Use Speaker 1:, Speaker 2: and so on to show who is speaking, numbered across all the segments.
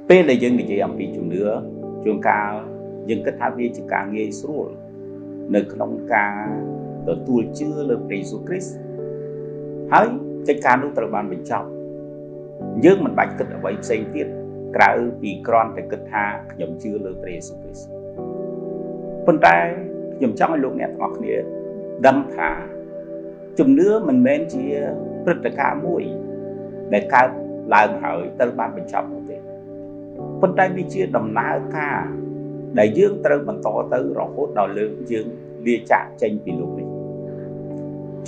Speaker 1: ពេលដែលយើងនិយាយអំពីជំនឿជួនកាលយើងគិតថាវាជាការងាយស្រួលនៅក្នុងការទទួលជឿលើព្រះយេស៊ូវគ្រីស្ទហើយកិច្ចការនោះត្រូវបានបញ្ចប់យើងមិនបាច់គិតអ្វីផ្សេងទៀតក្រៅពីគ្រាន់តែគិតថាខ្ញុំជឿលើព្រះយេស៊ូវគ្រីស្ទប៉ុន្តែខ្ញុំចង់ឲ្យលោកអ្នកទាំងអស់គ្នាដឹងថាជំនឿមិនមែនជាព្រឹត្តិការណ៍មួយដែលកើតឡើងហើយត្រូវបានបញ្ចប់នោះទេប៉ុន្តែវាជាដំណើរការដែលយើងត្រូវបន្តទៅរហូតដល់លើកយើងលាចាកចេញពីលោកនេះ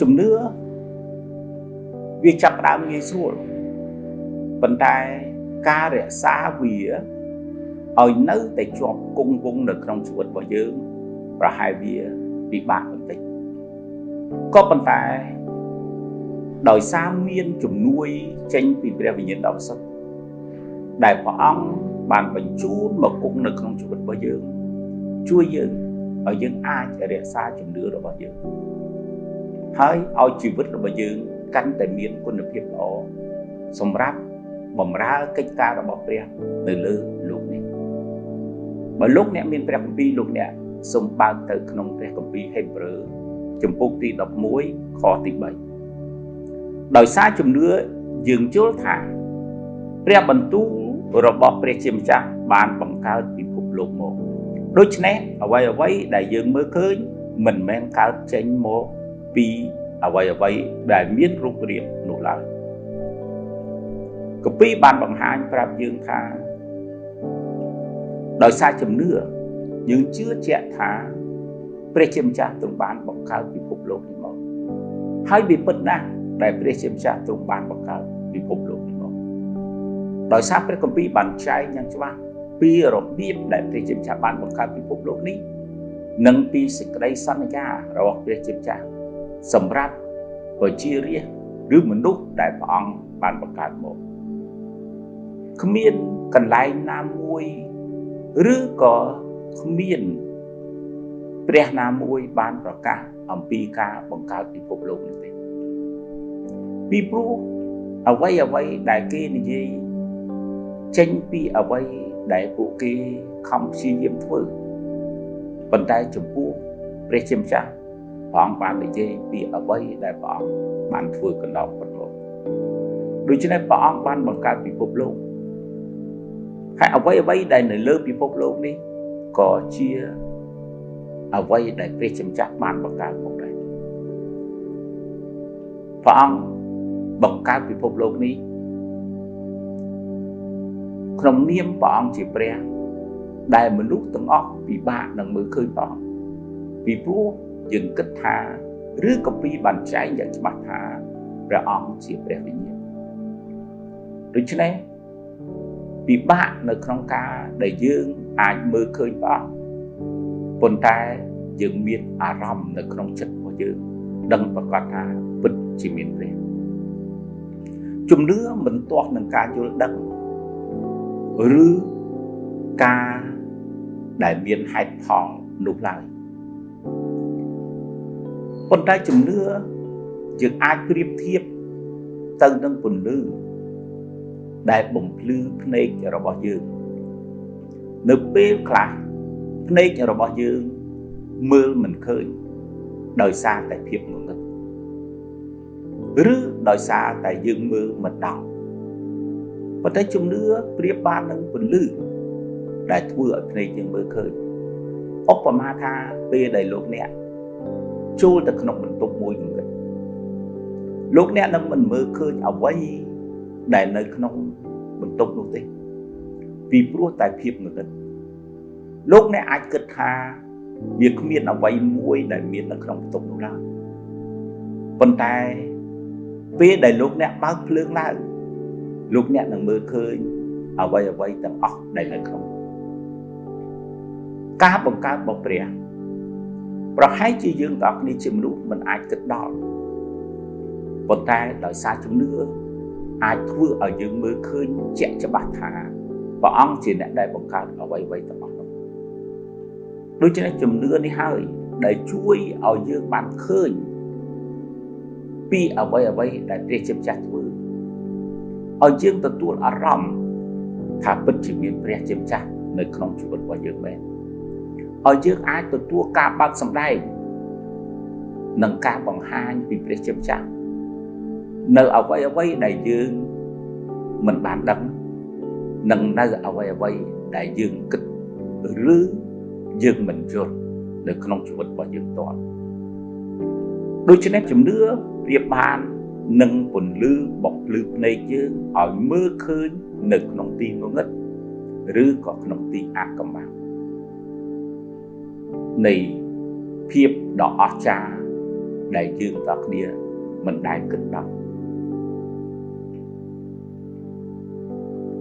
Speaker 1: ជំនឿវាចាប់ផ្ដើមងាយស្រួលប៉ុន្តែការរក្សាវាឲ្យនៅតែជាប់គង់វង្សនៅក្នុងជីវិតរបស់យើងប្រហែលវាពិបាកបន្តិចក៏ប៉ុន្តែដោយសារមានជំនួយចេញពីព្រះវិញ្ញាណបរិសុទ្ធដែលព្រះអង្គបានបញ្ជូនមកគង់នៅក្នុងជីវិតរបស់យើងជួយយើងឲ្យយើងអាចរក្សាជំនឿរបស់យើងហើយឲ្យជីវិតរបស់យើងកាន់តែមានគុណភាពល្អសម្រាប់បម្រើកិច្ចការរបស់ព្រះនៅលើលោកនេះបើលោកអ្នកមានព្រះគម្ពីរលោកអ្នកសូមបើកទៅក្នុងព្រះគម្ពីរហេព្រើរជំពូកទី11ខទី3ដោយសារជំនឿយើងយល់ថាព្រះបន្ទូលរបស់ព្រះជាម្ចាស់បានបង្កើតពិភពលោកមកដូច្នេះអ្វីដែលយើងមើលឃើញមិនមែនកើតចេញមកពីអ្វីដែលមានរូបរាងនោះឡើយគម្ពីរបានបង្ហាញប្រាប់យើងថាដោយសារជំនឿយើងជឿជាក់ថាព្រះជាម្ចាស់ទ្រង់បានបង្កើតពិភពលោកនេះមកហើយវាពិតណាស់ដែលព្រះជាម្ចាស់ទ្រង់បានបង្កើតពិភពលោកនេះមកដោយសារព្រះគម្ពីរបានចែងយ៉ាងច្បាស់ពីរបៀបដែលព្រះជាម្ចាស់បានបង្កើតពិភពលោកនេះនិងពីសេចក្តីសន្យារបស់ព្រះជាម្ចាស់សម្រាប់ប្រជារាស្ត្រឬមនុស្សដែលព្រះអង្គបានបង្កើតមកគ្មានកន្លែងណាមួយឬក៏គ្មានព្រះណាមួយបានប្រកាសអំពីការបង្កើតពិភពលោកនេះទេពីព្រោះអ្វីដែលគេនិយាយចេញពីអ្វីដែលពួកគេខំព្យាយាមធ្វើប៉ុន្តែចំពោះព្រះជាម្ចាស់ព្រះអង្គបាននិយាយពីអ្វីដែលព្រះអង្គបានធ្វើកន្លងផុតមកដូច្នេះព្រះអង្គបានបង្កើតពិភពលោកហើយអ្វីដែលនៅលើពិភពលោកនេះក៏ជាអ្វីដែលព្រះជាម្ចាស់បានបង្កើតមកដែរព្រះអង្គបង្កើតពិភពលោកនេះក្នុងនាមព្រះអង្គជាព្រះដែលមនុស្សទាំងអស់ពិបាកនឹងមើលឃើញព្រះអង្គពីព្រោះយើងគិតថាឬគម្ពីរបានចែងយ៉ាងច្បាស់ថាព្រះអង្គជាព្រះវិញ្ញាណដូច្នេះពិបាកនៅក្នុងការដែលយើងអាចមើលឃើញព្រះអង្គប៉ុន្តែយើងមានអារម្មណ៍នៅក្នុងចិត្តរបស់យើងដឹងប្រកាសថាពិតជាមានព្រះជំនឿមិនទាស់នឹងការយល់ដឹងឬការដែលមានហេតុផលនោះឡើយប៉ុន្តែជំនឿយើងអាចប្រៀបធៀបទៅនឹងពន្លឺដែលបំភ្លឺភ្នែករបស់យើងនៅពេលខ្លះភ្នែករបស់យើងមើលមិនឃើញដោយសារតែភាពងងឹតឬដោយសារតែយើងមើលមិនដល់ប៉ុន្តែជំនឿប្រៀបបាននឹងពន្លឺដែលធ្វើឲ្យភ្នែកយើងមើលឃើញឧបមាថាពេលដែលលោកអ្នកចូលទៅក្នុងបន្ទប់មួយងងឹតលោកអ្នកនឹងមិនមើលឃើញអ្វីដែលនៅក្នុងបន្ទប់នោះទេពីព្រោះតែភាពងងឹតលោកអ្នកអាចគិតថាវាគ្មានអ្វីមួយដែលមាននៅក្នុងបន្ទប់នោះឡើយប៉ុន្តែពេលដែលលោកអ្នកបើកភ្លើងឡើងលោកអ្នកនឹងមើលឃើញអ្វីទាំងអស់ដែលនៅក្នុងការបង្កើតរបស់ព្រះប្រហែលជាយើងទាំងអស់គ្នាជាមនុស្សមិនអាចគិតដល់ប៉ុន្តែដោយសារជំនឿអាចធ្វើឲ្យយើងមើលឃើញជាក់ច្បាស់ថាព្រះអង្គជាអ្នកដែលបង្កើតអ្វីទាំងអស់នោះដូច្នេះជំនឿនេះហើយដែលជួយឲ្យយើងបានឃើញពីអ្វីដែលព្រះជាម្ចាស់ធ្វើឲ្យយើងទទួលអារម្មណ៍ ថាពិតជាមានព្រះជាម្ចាស់នៅក្នុងជីវិតរបស់យើងមែនឲ្យយើងអាចទទួលការបើកសម្ដែងនិងការបង្ហាញពីព្រះជាម្ចាស់នៅអ្វីដែលយើងមិនបានដឹងនិងនៅអ្វីដែលយើងគិតឬយើងមិនយល់នៅក្នុងជីវិតរបស់យើងផ្ទាល់ដូច្នេះជំនឿប្រៀបបាននឹងពន្លឺបំភ្លឺភ្នែកយើងឲ្យមើលឃើញនៅក្នុងទីងងឹតឬក៏ក្នុងទីអាថ៌កំបាំងនៃភាពដ៏អស្ចារ្យដែលយើងទាំងគ្នាមិនដែលគិតដល់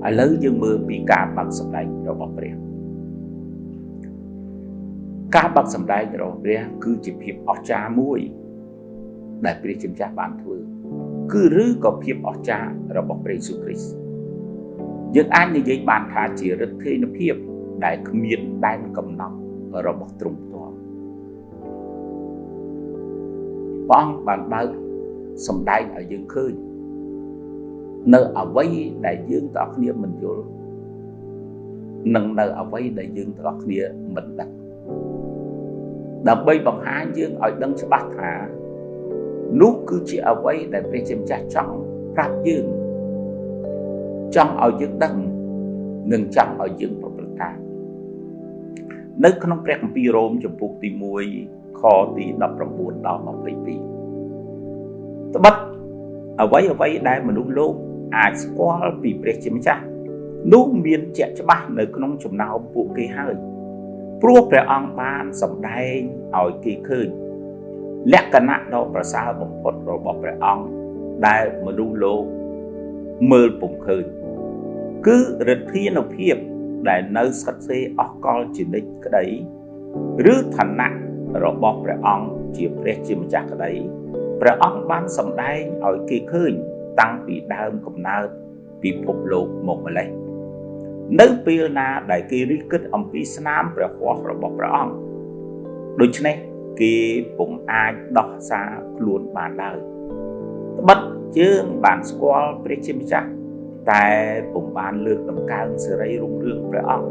Speaker 1: ឥឡូវយើងមើលពីការបាក់សម្ដែងរបស់ព្រះការបាក់សម្ដែងរបស់ព្រះគឺជាភាពអស្ចារ្យមួយដែលព្រះជាម្ចាស់បានធ្វើគឺឬក៏ភាពអស្ចារ្យរបស់ព្រះយេស៊ូវគ្រីស្ទយើងអាចនិយាយបានថាជាឫទ្ធានុភាពដែលគ្មានដែនកំណត់របស់ទ្រង់ផ្ទាល់ព្រះអង្គបានបើកសម្ដែងឲ្យយើងឃើញនៅអ្វីដែលយើងទាំងគ្នាមិនយល់និងនៅអ្វីដែលយើងទាំងគ្នាមិនដឹងដើម្បីបង្ហាញយើងឲ្យដឹងច្បាស់ថានោះគឺជាអ្វីដែលព្រះជាម្ចាស់ចង់ប្រាប់យើងចង់ឲ្យយើងដឹងនិងចង់ឲ្យយើងប្រព្រឹត្តតាមនៅក្នុងព្រះគម្ពីររ៉ូមចំពុកទី1ខទី19ដល់22ត្បិតអ្វីដែលមនុស្សលោកអាចស្គាល់ពីព្រះជាម្ចាស់នោះមានជាក់ច្បាស់នៅក្នុងចំណោមពួកគេហើយព្រោះព្រះអង្គបានសម្ដែងឲ្យគេឃើញលក្ខណៈដ៏ប្រសើរបំផុតរបស់ព្រះអង្គដែលមនុស្សលោកមើលពុំឃើញគឺឫទ្ធានុភាពដែលនៅស្ថិតស្ថេរអស់កលជានិច្ចក្តីឬឋានៈរបស់ព្រះអង្គជាព្រះជាម្ចាស់ក្តីព្រះអង្គបានសម្ដែងឲ្យគេឃើញតាំងពីដើមកំណើតពិភពលោកម្ល៉េះនៅពេលណាដែលគេរិះគិតអំពីស្នាមព្រះហស្ថរបស់ព្រះអង្គដូច្នេះគេពុំអាចដោះសារខ្លួនបានឡើយត្បិតយើងបានស្គាល់ព្រះជាម្ចាស់តែពុំបានលើកតម្កើងសេរីរុងរឿងព្រះអង្គ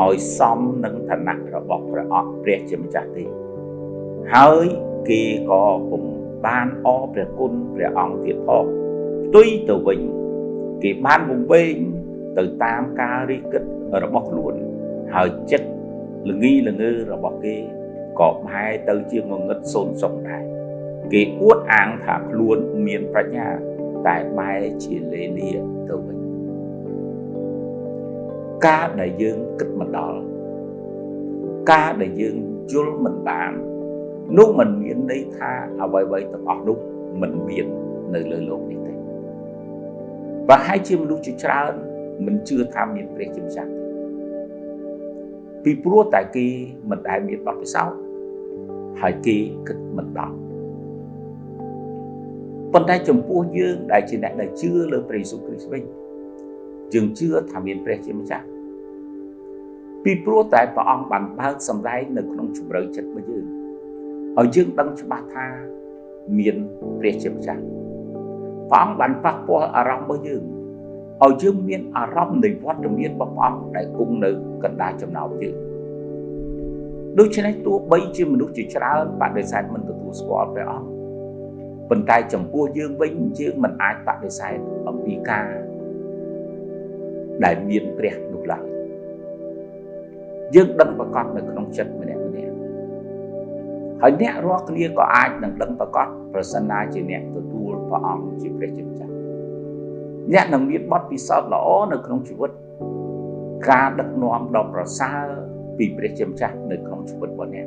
Speaker 1: ឲ្យសមនឹងឋានៈរបស់ព្រះអង្គព្រះជាម្ចាស់ទេហើយគេក៏ពុំបានអរព្រះគុណព្រះអង្គទៀតផងផ្ទុយទៅវិញគេបានវង្វេងទៅតាមការរិះគិតរបស់ខ្លួនហើយចិត្តល្ងីល្ងើរបស់គេក៏បែរទៅជាងងឹតសូន្យសុខដែរគេអួតអាងថាខ្លួនមានប្រាជ្ញាតែបែរជាលេលាទៅវិញការដែលយើងគិតមិនដល់ការដែលយើងយល់មិនបាននោះមិនមានន័យថាអ្វីទាំងអស់នោះមិនមាននៅលើโลกនេះទេប្រហែលជាមនុស្សជាច្រើនមិនជឿថាមានព្រះជាម្ចាស់ពីព្រោះតែគេមិនដែលមានបទពិសោធន៍ហើយគេគិតមិនដល់ប៉ុន្តែចំពោះយើងដែលជាអ្នកដែលជឿលើព្រះយេស៊ូវគ្រីស្ទវិញយើងជឿថាមានព្រះជាម្ចាស់ពីព្រោះតែព្រះអង្គបានបើកសម្ដែងនៅក្នុងជម្រៅចិត្តរបស់យើងឲ្យយើងដឹងច្បាស់ថាមានព្រះជាម្ចាស់ព្រះអង្គបានប៉ះពាល់អារម្មណ៍របស់យើងឲ្យយើងមានអារម្មណ៍នៃវត្តមានរបស់ព្រះអង្គដែលគង់នៅកណ្ដាលចំណោមយើងដូច្នេះទោះបីជាមនុស្សជាច្រើនបដិសេធមិនទទួលស្គាល់ព្រះអង្គប៉ុន្តែចំពោះយើងវិញយើងមិនអាចបដិសេធអំពីការដែលមានព្រះនោះឡើយយើងដឹងប្រកបនៅក្នុងចិត្តម្នាក់ហើយអ្នករាល់គ្នាក៏អាចនឹងដឹងប្រកបប្រសិនណាជាអ្នកទទួលព្រះអង្គជាព្រះជាម្ចាស់អ្នកនឹងមានបទពិសោធន៍ល្អនៅក្នុងជីវិតការដឹកនាំដ៏ប្រសើរពីព្រះជាម្ចាស់នៅក្នុងជីវិតរបស់អ្នក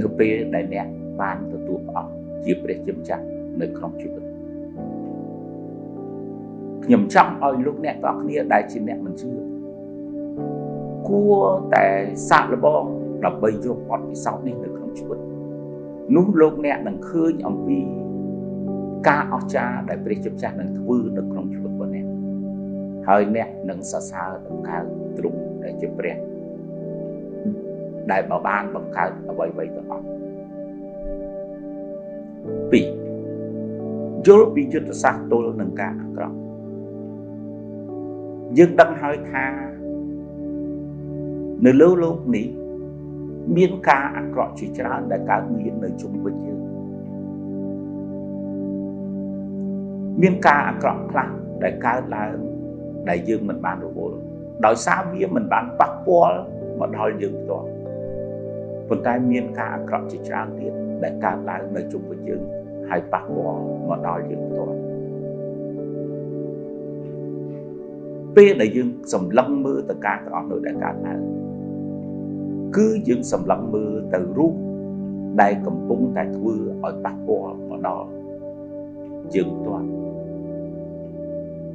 Speaker 1: នៅពេលដែលអ្នកបានទទួលព្រះអង្គជាព្រះជាម្ចាស់នៅក្នុងជីវិតខ្ញុំចង់ឲ្យលោកអ្នកទាំងគ្នាដែលជាអ្នកមិនជឿគួរតែសាកល្បងដើម្បីយកបទពិសោធន៍នេះនៅក្នុងជីវិតនោះលោកអ្នកនឹងឃើញអំពីការអស្ចារ្យដែលព្រះជាម្ចាស់នឹងធ្វើនៅក្នុងជីវិតរបស់អ្នកហើយអ្នកនឹងសរសើរបង្កើតទ្រង់ដែលជាព្រះដែលបានបង្កើតអ្វីទាំងអស់2យល់ពីយុទ្ធសាស្ត្រទល់នឹងការអាក្រក់ dương đăng hơi tha nơi lâu lúc ní miên ca ăn cọ chỉ ra đại ca miên nơi chung với dương miên ca ăn cọ khăn đại ca là đại dương mình bàn đồ đòi xa bia mình bàn bắt bó mà đòi dương to phần tay miên ca ăn cọ chỉ ra tiền đại ca là nơi chung với dương hai bắt bó mà đòi dương to bê đại dương sầm lăng mưa tất cả các nội đại ca là cứ dương sầm lăng mưa từ rút đại cầm bung tại thưa ở bắt bó mà đòi dương to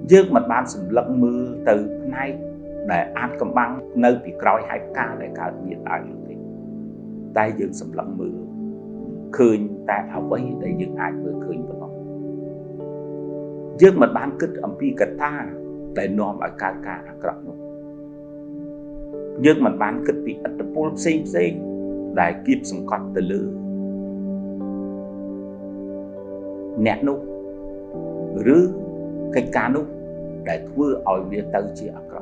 Speaker 1: dương mặt ban sầm lăng mưa từ nay để ăn cầm băng nơi bị còi hai ca để cả hiện tại thì đại dương sầm lăng mưa khơi tại áo vây để dương ai vừa khơi vào nó dương mặt ban cứt âm pi cật ta để nòm ở ca ca cọ nó dương mặt ban cứt bị ắt pol xây để kịp sòng cọt từ lư nẹt nút rứ cái cá nút để thưa ở phía tây chia cọ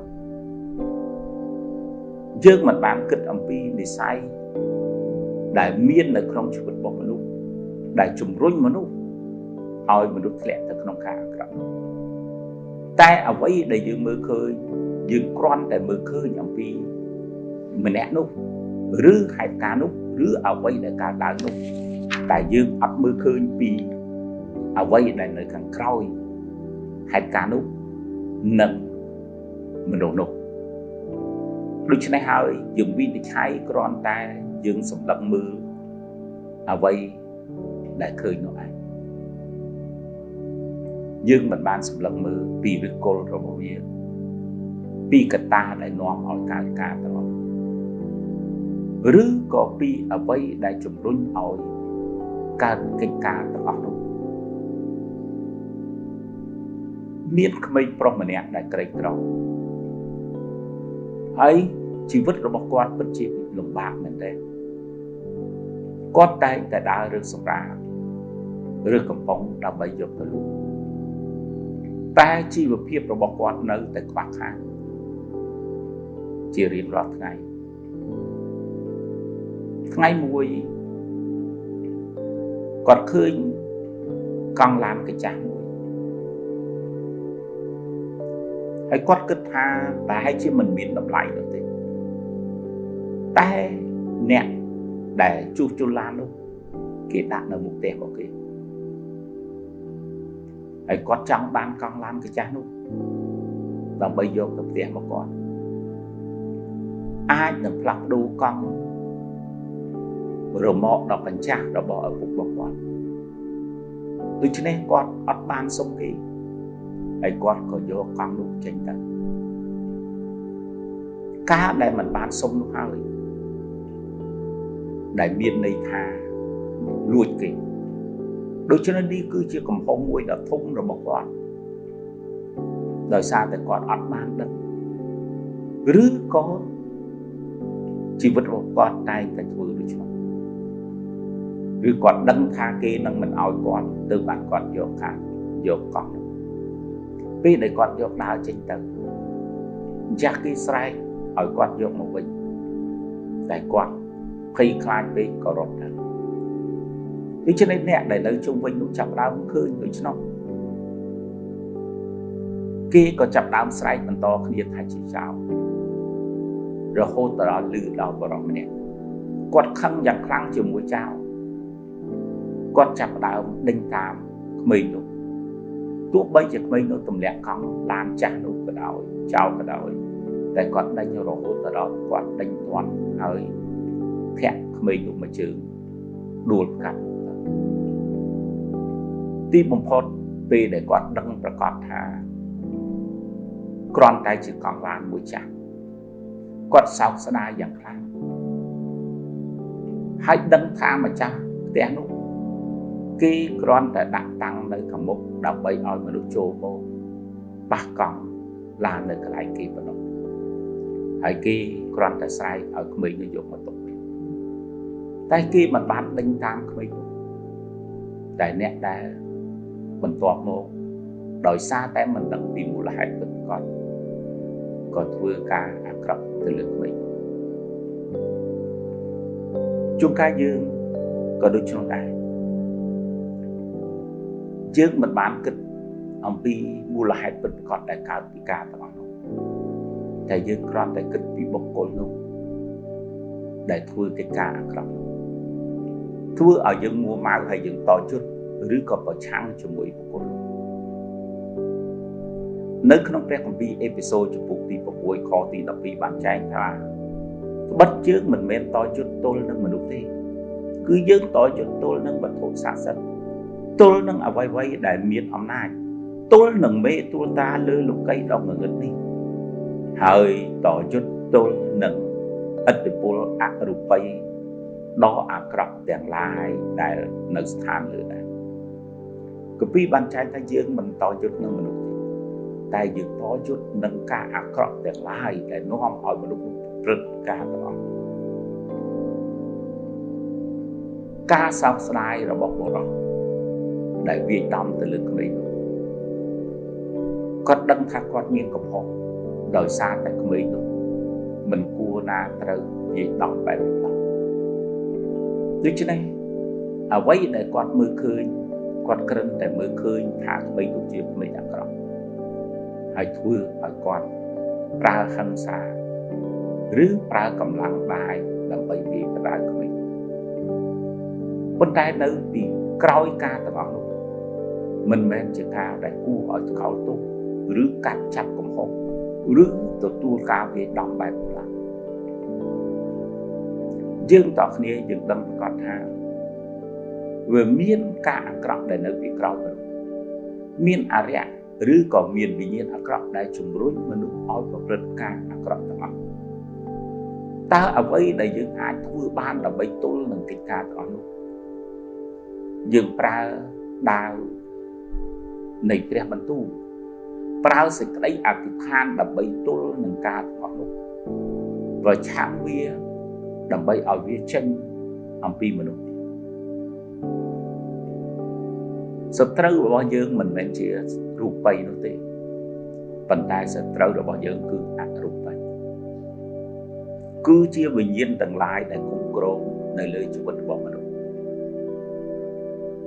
Speaker 1: dương mặt ban cứt âm pi để sai để miên ở trong chụp bọc mà nút để chùm rung mà nút ở mà nút lẹ từ trong cá cọแต่เอาไว้ได้ยืมมือเคยยืมกรอนแต่มือเคยอย่างปีมันแน่นุ๊กหรือหายการนุ๊กหรือเอาไว้ในการด่านุ๊กแต่ยืมอับมือเคยปีเอาไว้ในในขังคล้อยหายการนุ๊กหนึ่งมันโดนนุ๊กดูชนะหายยืมวิธีใช้กรอนแต่ยืมสำหรับมือเอาไว้ได้เคยหน่อยdương mình ban sầm lăng mơ pi với cô rồi bảo vệ pi cả ta lại nóm ở cả đó rứ có pi ở vây đại chủng run ở cả cái cả đó miết khmei promenade đại cây trâu ấy chỉ vứt rồi bỏ qua bất chi lồng bạc mình đây có tay tại đã rước sông ra rước cầm bóng đã bay dọc từ lúc ta chi vợ phiếp rồi bỏ qua nơi tại khoác hàng chỉ riêng lọt ngày mùi còn khơi còn làm cái chán mùi hãy quát kết tha ta hãy chứ mình miễn đập lại được thế ta nẹt để chu lan luôn kể đạt là mục tiêu của kì hãy có trong ban con lan cái chán luôn và bây giờ tập tiền một con ai đừng lặp đủ con rồi một đọc bánh chạc rồi bỏ ở bụng một con tôi cho nên con ọt ban sông kì hãy con có vô con lúc tranh tận cá đây mình ban sông lúc hơi đại miền này thà lùi kì đôi cho nên đi cứ chưa cầm phong môi đã thung rồi bỏ con đời xa thì còn ọt ban đất rứ có chỉ vứt một con tay phải thử được cho rứ còn đâm tha kê nâng mình ỏi con từ bạn còn vô cả vô con vì để con vô đào trên tầng Jackie Sray ỏi con vô một bình để con khi khai đi có rốt ra thế cho nên nè để lấy chung vinh cũng chập đau khơi người chứ nó kia có chập đau Sray mình to khi thay chỉ sao rồi hô tờ đó lư đầu vào đó nè quạt khăn giặc khăn chiều mũi trao quạt chập đau đinh tam mình luôn tuốt bây giờ mình nó tầm lẹ con làm chả đủ cái đầu chào cái đầu tại quạt đánh nhau rồi hô tờ đó quạt đánh toàn hơi thẹn mình luôn mà chữ đuột cắt tí bông phốt vì để quạt đăng và quạt thả con tay chỉ còn làm mũi chặt quạt sau sẽ đa dạng khăn hãy đăng thả mà chăng té nút khi con đã đặt tăng nơi cầm mục đọc bấy ỏi mà được trô vô bác con là nơi cái lại kỳ vào đó hãy khi con đã sai ở mình nó dùng một tục tại khi mình bán đinh tam của mình đại nét đã mình tọa mô đổi xa tay mình đừng tìm một lại từng con ក៏ធ្វើការអាក្រក់ទៅលើក្មេងជួនកាលយើងក៏ដូចនោះដែរយើងមិនបានគិតអំពីមូលហេតុពិតប្រាកដដែលកើតពីការទាំងអស់នោះតែយើងគ្រាន់តែគិតពីបុគ្គលនោះដែលធ្វើកិច្ចការអាក្រក់នោះធ្វើឲ្យយើងមួម៉ៅហើយយើងតជន់ឬក៏ប្រឆាំងជាមួយបុគ្គលនោះនៅក្នុងព្រះគម្ពីរអេពីសូតចំពុកទី6ខទី12បានចែងថាត្បិតយើងមិនមែនតជន់ទល់នឹងមនុស្សទេគឺយើងតជន់ទល់នឹងវត្ថុស័ក្តិសិទ្ធិទល់នឹងអ្វីៗដែលមានអំណាចទល់នឹងមេទូលតាលើលោកីដ៏ងងឹតនេះហើយតយុទ្ធទល់នឹងឥទ្ធិពលអរូបីដ៏អាក្រក់ទាំងឡាយដែលនៅស្ថានលើដែរគម្ពីរបានចែងថាយើងមិនតយុទ្ធនឹងមនុស្សទេតែយើងតយុទ្ធនឹងការអាក្រក់ទាំងឡាយដែលនាំឲ្យមនុស្សព្រឹត្តការទាំងអស់ការសោកស្ដាយរបស់បុរសដែលវាយដំទៅលើក្មេងនោះគាត់ដឹងថាគាត់មានកំហុសដោយសារតែក្មេងនោះមិនគួរណាត្រូវវាយដំបែបនេះដូច្នេះអ្វីដែលគាត់មើលឃើញគាត់គ្រាន់តែមើលឃើញថាក្មេងនោះជាក្មេងអាក្រក់ហើយធ្វើឲ្យគាត់ប្រើហិង្សាឬប្រើកម្លាំងបាយដើម្បីវាយប្រដៅក្មេងប៉ុន្តែនៅពីក្រោយការទាំងអស់នោះមិនមែនជាការដែលគួរឲ្យថ្កោលទោសឬកាត់ចាប់កំហុសឬទទួលការវាយដំបែបខ្លាំងយើងតគ្នាយើងដឹងប្រកាសថាវាមានការអាក្រក់ដែលនៅពីក្រោយមនុស្សមានអរិយឬក៏មានវិញ្ញាណអាក្រក់ដែលជំរុញមនុស្សឲ្យប្រព្រឹត្តការអាក្រក់ទាំងអស់តើអ្វីដែលយើងអាចធ្វើបានដើម្បីទល់នឹងកិច្ចការទាំងអស់នោះយើងប្រើដាវនៃព្រះបន្ទូលប្រើសេចក្តីអធិដ្ឋានដើម្បីទល់នឹងការទាំងអស់នោះប្រឆាំងវាដើម្បីឲ្យវាចេញអំពីមនុស្សសត្រូវរបស់យើងមិនមែនជារូបិយនោះទេប៉ុន្តែសត្រូវរបស់យើងគឺអរូបិយគឺជាវិញ្ញាណទាំងឡាយដែលគ្រប់គ្រងនៅលើជីវិតរបស់មនុស្ស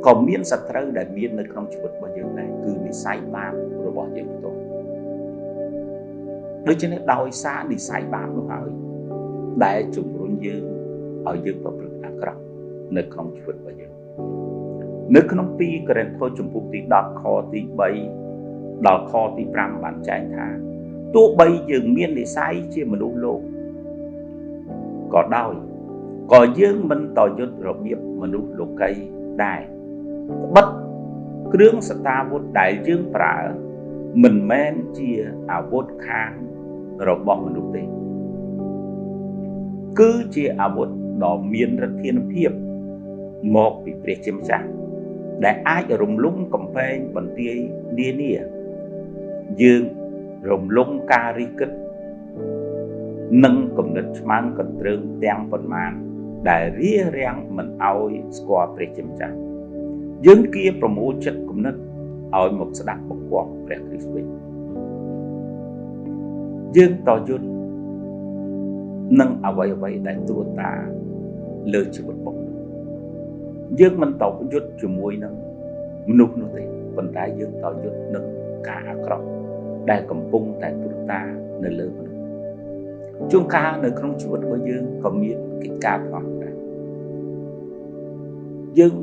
Speaker 1: ក៏មានសត្រូវដែលមាននៅក្នុងជីវិតរបស់យើងដែរគឺនិស្ស័យបាបរបស់យើងផ្ទាល់ដូច្នេះដោយសារនិស្ស័យបាបនោះហើយដែលជំរុញយើងឲ្យយើងប្រព្រឹត្តអាក្រក់នៅក្នុងជីវិតរបស់យើងនៅក្នុង2កូរិនថូសចំពុកទី10ខទី3ដល់ខទី5បានចែងថាទោះបីយើងមាននិស្ស័យជាមនុស្សលោកក៏ដោយក៏យើងមិនតយុទ្ធរបៀបមនុស្សលោកីដែរត្បិតគ្រឿងសតាវុធដែលយើងប្រើមិនមែនជាអាវុធខាងរបស់មនុស្សទេគឺជាអាវុធដ៏មានឫទ្ធានុភាពមកពីព្រះជាម្ចាស់ដែលអាចរំលំកំផែងបន្ទាយនានាយើងរំលំការរិះគិតនិងគំនិតឆ្មាំងកន្ទ្រើងទាំងប៉ុន្មានដែលរារាំងមិនឲ្យស្គាល់ព្រះជាម្ចាស់យើងគៀប្រមូលចិត្តគំនិតឲ្យមកស្ដាប់បង្គាប់ព្រះគ្រីស្ទវិញយើងតយុទ្ធនឹងអ្វីដែលត្រួតតាលើជីវិតរបស់មនុស្សយើងមិនតយុទ្ធជាមួយនឹងមនុស្សនោះទេប៉ុន្តែយើងតយុទ្ធនឹងការអាក្រក់ដែលកំពុងតែត្រួតតានៅលើមនុស្សជួនកាលនៅក្នុងជីវិតរបស់យើងក៏មានកិច្ចការទាំងអស់ដែរយើង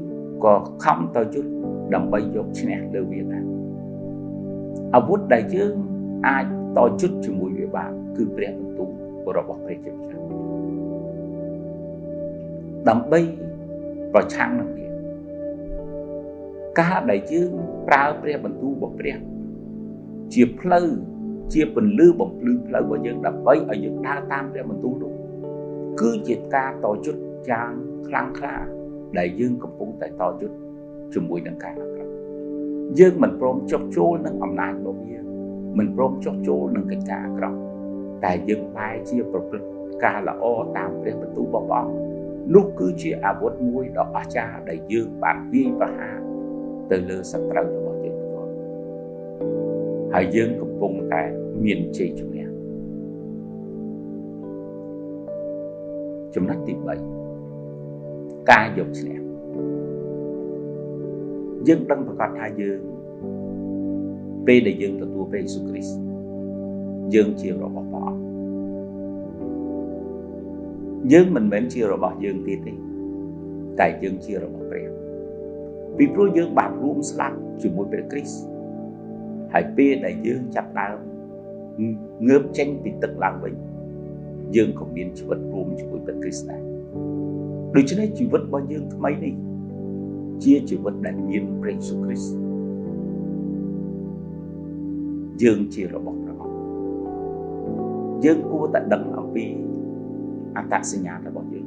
Speaker 1: ក៏ខំតយុទ្ធដើម្បីយកឈ្នះលើវាដែរអាវុធដែលយើងអាចតយុទ្ធជាមួយវាបានគឺព្រះបន្ទូលរបស់ព្រះជាម្ចាស់ដើម្បីប្រឆាំងនឹងវាការដែលយើងប្រើព្រះបន្ទូលរបស់ព្រះជាផ្លូវជាពន្លឺបំភ្លឺផ្លូវរបស់យើងដើម្បីឲ្យយើងដើរតាមព្រះបន្ទូលនោះគឺជាការតយុទ្ធយ៉ាងខ្លាំងក្លាដែលយើងកំពុងតែតយុទ្ធជាមួយនឹងការអាក្រក់យើងមិនព្រមចុះចូលនឹងអំណាចរបស់វាមិនព្រមចុះចូលនឹងកិច្ចការអាក្រក់តែយើងបែរជាប្រព្រឹត្តការល្អតាមព្រះបន្ទូលរបស់ព្រះអង្គនោះគឺជាអាវុធមួយដ៏អស្ចារ្យដែលយើងបានវាយប្រហារទៅលើសត្រូវរបស់យើងផ្ទាល់ហើយយើងកំពុងតែមានជ័យជំនះ ចំណុចទី3ការយកឈ្នះយើងដឹងប្រកាសថាយើងពេលដែលយើងទទួលព្រះយេស៊ូវគ្រីស្ទយើងជារបស់ព្រះអង្គយើងមិនមែនជារបស់យើងទៀតទេតែយើងជារបស់ព្រះពីព្រោះយើងបានរួមស្លាប់ជាមួយព្រះគ្រីស្ទហើយពេលដែលយើងចាប់ដើមងើបចេញពីទឹកឡើងវិញយើងក៏មានជីវិតរួមជាមួយព្រះគ្រីស្ទដែរដូច្នេះជីវិតរបស់យើងថ្មីនេះជាជីវិតដែលមានព្រះយេស៊ូវគ្រីស្ទយើងជារបស់ព្រះអង្គយើងគួរតែដឹងអំពីអត្តសញ្ញាណរបស់យើ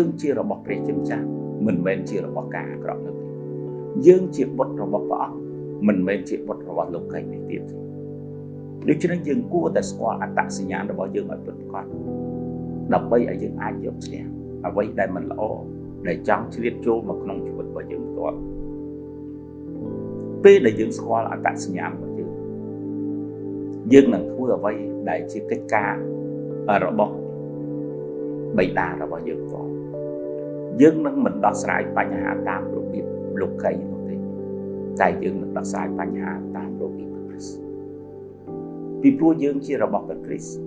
Speaker 1: ងជារបស់ព្រះជាម្ចាស់មិនមែនជារបស់ការអាក្រក់នោះទេយើងជាបុត្ររបស់ព្រះអង្គមិនមែនជាបុត្ររបស់លោកីនេះទៀតទេដូច្នេះយើងគួរតែស្គាល់អត្តសញ្ញាណរបស់យើងឲ្យពិតប្រាកដដើម្បីឲ្យយើងអាចយកឈ្នះអ្វីដែលមិនល្អដែលចង់ជ្រៀតចូលមកក្នុងជីវិតរបស់យើងផ្ទាល់ពេលដែលយើងស្គាល់អត្តសញ្ញាណរបស់យើងនឹងធ្វើអ្វីដែលជាកិច្ចការរបស់បិតារបស់យើងផ្ទាល់យើងនឹងមិនដោះស្រាយបញ្ហាតាមរបៀបលោកីនោះទេតែយើងនឹងដោះស្រាយបញ្ហាតាមរបៀបព្រះគ្រីស្ទពីព្រោះយើងជារបស់ព្រះគ្រីស្ទ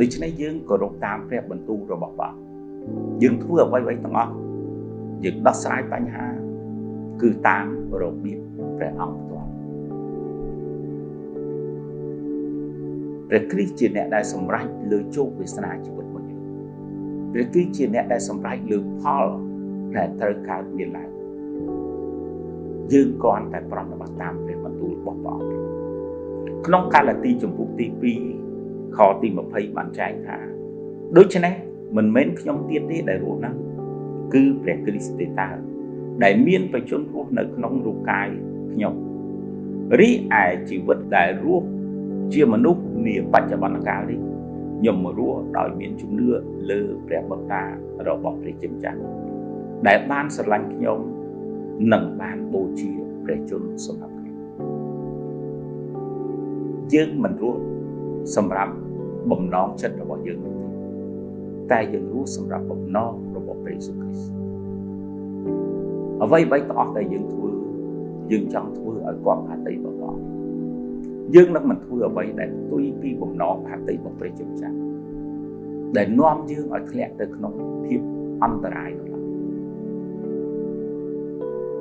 Speaker 1: ដូច្នេះយើងគោរពតាមព្រះបន្ទូលរបស់ព្រះយើងធ្វើអ្វីៗទាំងអស់យើងដោះស្រាយបញ្ហាគឺតាមរបៀបព្រះអង្គផ្ទាល់ព្រះគ្រីស្ទជាអ្នកដែលសម្រេចលើជោគវាសនាជីវិតរបស់យើងព្រះគ្រីស្ទជាអ្នកដែលសម្រេចលើផលដែលត្រូវកើតមានឡើងយើងគ្រាន់តែប្រតិបត្តិតាមព្រះបន្ទូលរបស់ព្រះអង្គក្នុងកាឡាទីជំពូកទី2ខទី20បានចែងថាដូច្នេះមិនមែនខ្ញុំទៀតទេដែលរស់នៅគឺព្រះគ្រីស្ទទេតើដែលមានបច្ចុប្បន្នរស់នៅក្នុងរូបកាយខ្ញុំរីឯជីវិតដែលរស់ជាមនុស្សនាបច្ចុប្បន្នកាលនេះខ្ញុំរស់ដោយមានជំនឿលើព្រះបិតារបស់ព្រះជាម្ចាស់ដែលបានស្រឡាញ់ខ្ញុំនិងបានបូជាព្រះជន្មសម្រាប់ខ្ញុំយើងមិនរស់សម្រាប់បំណងចិត្តរបស់យើងទេតែយើងរស់សម្រាប់បំណងរបស់ព្រះយេស៊ូវគ្រីស្ទអ្វីៗទាំងអស់ដែលយើងធ្វើយើងចង់ធ្វើឲ្យគាត់ផាតីរបស់ព្រះយើងនឹងមិនធ្វើអ្វីដែលផ្ទុយពីបំណងផាតីរបស់ព្រះជាម្ចាស់ដែលនាំយើងឲ្យធ្លាក់ទៅក្នុងភាពអន្តរាយនោះឡើយ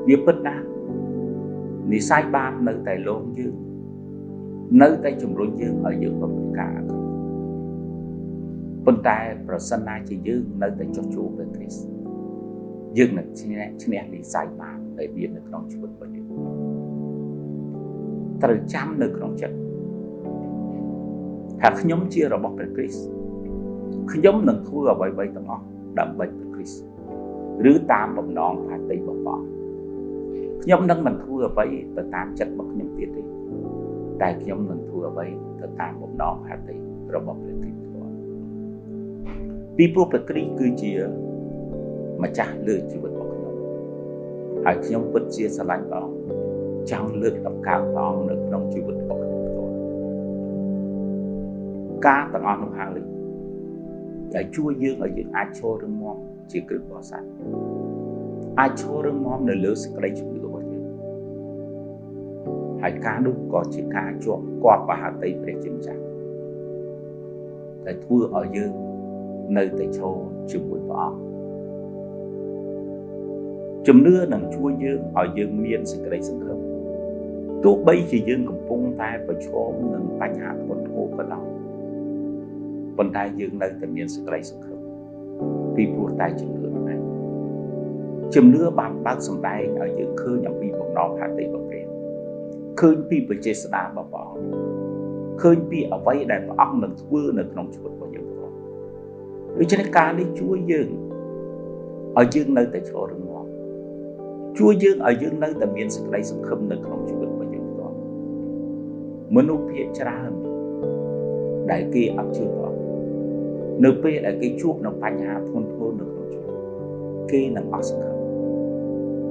Speaker 1: វាពិតណាស់និស្ស័យបាបនៅតែលងយើងនៅតែជំរុញយើងឲ្យយើងប្រព្រឹត្តការអាក្រក់ប៉ុន្តែប្រសិនណាជាយើងនៅតែចុះចូលព្រះគ្រីស្ទយើងនឹងឈ្នះនិស្ស័យបាបដែលមាននៅក្នុងជីវិតរបស់យើងត្រូវចាំនៅក្នុងចិត្តថាខ្ញុំជារបស់ព្រះគ្រីស្ទខ្ញុំនឹងធ្វើអ្វីៗទាំងអស់ដើម្បីព្រះគ្រីស្ទឬតាមបំណងផាតីរបស់ព្រះខ្ញុំនឹងមិនធ្វើអ្វីទៅតាមចិត្តរបស់ខ្ញុំទៀតទេតែខ្ញុំនឹងធ្វើអ្វីទៅតាមបំណងផាតីរបស់ព្រះគ្រីស្ទផ្ទាល់ពីព្រោះព្រះគ្រីស្ទគឺជាម្ចាស់លើជីវិតរបស់ខ្ញុំហើយខ្ញុំពិតជាស្រឡាញ់ព្រះអង្គចង់លើកតម្កើងព្រះអង្គនៅក្នុងជីវិតរបស់ខ្ញុំផ្ទាល់ការទាំងអស់នោះហើយដែលជួយយើងឲ្យយើងអាចឈររឹងមាំជាគ្រឹះបរិស័ទអាចឈររឹងមាំនៅលើសេចក្តីជំនឿរបស់យើងហើយការនោះក៏ជាការជាប់គាប់បហាតីព្រះជាម្ចាស់ដែលធ្វើឲ្យយើងនៅតែឈរជាមួយព្រះអង្គជំនឿនឹងជួយយើងឲ្យយើងមានសេចក្តីសង្ឃឹមទោះបីជាយើងកំពុងតែប្រឈមនឹងបញ្ហាធ្ងន់ធ្ងរក៏ដោយប៉ុន្តែយើងនៅតែមានសេចក្តីសង្ឃឹមពីព្រោះតែជំនឿនោះឯងជំនឿបានបើកសម្ដែងឲ្យយើងឃើញអំពីបំណងផាតីរបស់ព្រះឃើញពីបច្ចេស្តារបស់ព្រះអង្គឃើញពីអ្វីដែលព្រះអង្គនឹងធ្វើនៅក្នុងជីវិតរបស់យើងផ្ទាល់ដូច្នេះការនេះជួយយើងឲ្យយើងនៅតែឈររឹងមាំជួយយើងឲ្យយើងនៅតែមានសេចក្តីសង្ឃឹមនៅក្នុងជីវិតរបស់យើងផ្ទាល់មនុស្សភាគច្រើនដែលគេអត់ជឿព្រះនៅពេលដែលគេជួបនឹងបញ្ហាធ្ងន់ធ្ងរនៅក្នុងជីវិតគេនឹងអស់សង្ឃឹម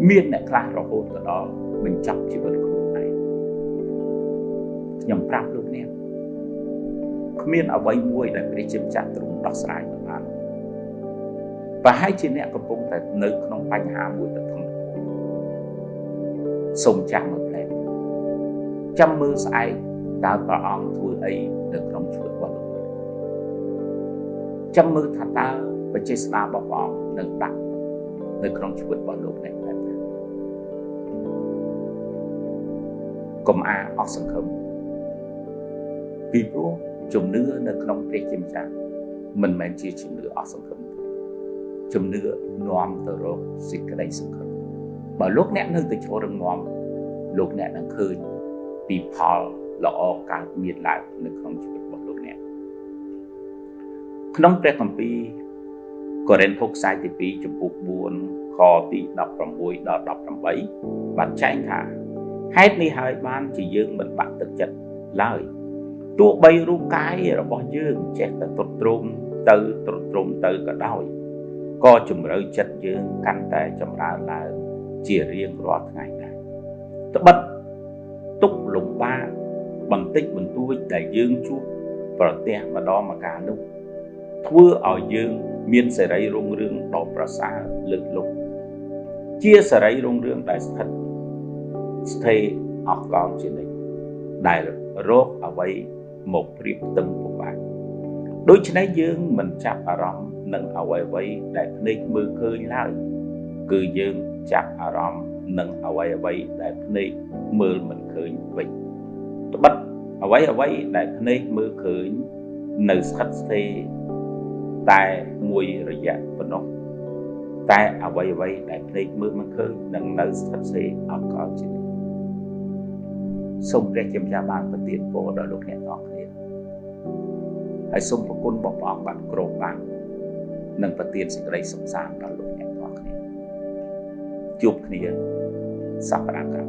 Speaker 1: មានអ្នកខ្លះរហូតទៅដល់បញ្ចប់ជីវិតខ្លួនឯងខ្ញុំប្រាប់លោកអ្នកគ្មានអ្វីមួយដែលព្រះជាម្ចាស់ទ្រង់ដោះស្រាយមិនបាន ប្រហែលជាអ្នកកំពុងតែនៅក្នុងបញ្ហាមួយដ៏ធំសូមចាំមើលផ្លែចាំមើលស្អែកតើព្រះអង្គធ្វើអីនៅក្នុងជីវិតរបស់លោកចាំមើលថាតើបច្ចេស្តារបស់ព្រះអង្គនឹងដាក់នៅក្នុងជីវិតរបស់លោកអ្នកបែបណាកុំអាអស់សង្ឃឹមពីព្រោះជំនឿនៅក្នុងព្រះជាម្ចាស់មិនមែនជាជំនឿអស់សង្ឃឹមជំនឿនាំទៅរកសេចក្តីសង្ឃឹមបើលោកអ្នកនៅតែចូលរងំលោកអ្នកនឹងឃើញពីផលល្អកើតមានឡើងនៅក្នុងជីវិតរបស់លោកអ្នកក្នុងព្រះគម្ពីរកូរិនថូសខ្សែទី2ចំពោះ4ខទី16ដល់18បានចែងថាហេតុនេះហើយបានជាយើងមិនបាក់ទឹកចិត្តឡើយទោះបីរូបកាយរបស់យើងចេះតែទ្រុឌទ្រោមទៅក៏ដោយក៏ជំរឿចិត្តយើងកាន់តែចម្រើនឡើងជារៀងរាល់ថ្ងៃដែរត្បិតទុក្ខលំបាកបន្តិចបន្តួចដែលយើងជួបប្រទះម្ដងម្កាលនោះធ្វើឲ្យយើងមានសេរីរុងរឿងដ៏ប្រសើរលើកលុបជាសេរីរុងរឿងដែលស្ថិតស្ថេរអស់កលជានិច្ចដែលរកអ្វីមកព្រៀបផ្ទឹមពុំបានដូច្នេះយើងមិនចាប់អារម្មណ៍នឹងអ្វីដែលភ្នែកមើលឃើញឡើយគឺយើងចាប់អារម្មណ៍នឹងអ្វីដែលភ្នែកមើលមិនឃើញវិញត្បិតអ្វីដែលភ្នែកមើលឃើញនៅស្ថិតស្ថេរតែមួយរយៈប៉ុណ្ណោះតែអ្វីដែលភ្នែកមើលមិនឃើញនឹងនៅស្ថិតស្ថេរអកលជានិច្ចសូមព្រះជាម្ចាស់បានប្រទានពរដល់លោកអ្នកទាំងអស់គ្នាហើយសូមប្រគុណព្រះអង្គបានគ្រោបបាននិងប្រទានសេចក្តីសុខសាន្តដល់លោកអ្នកទាំងអស់គ្នាជួបគ្នាសប្តាហ៍ក្រោយ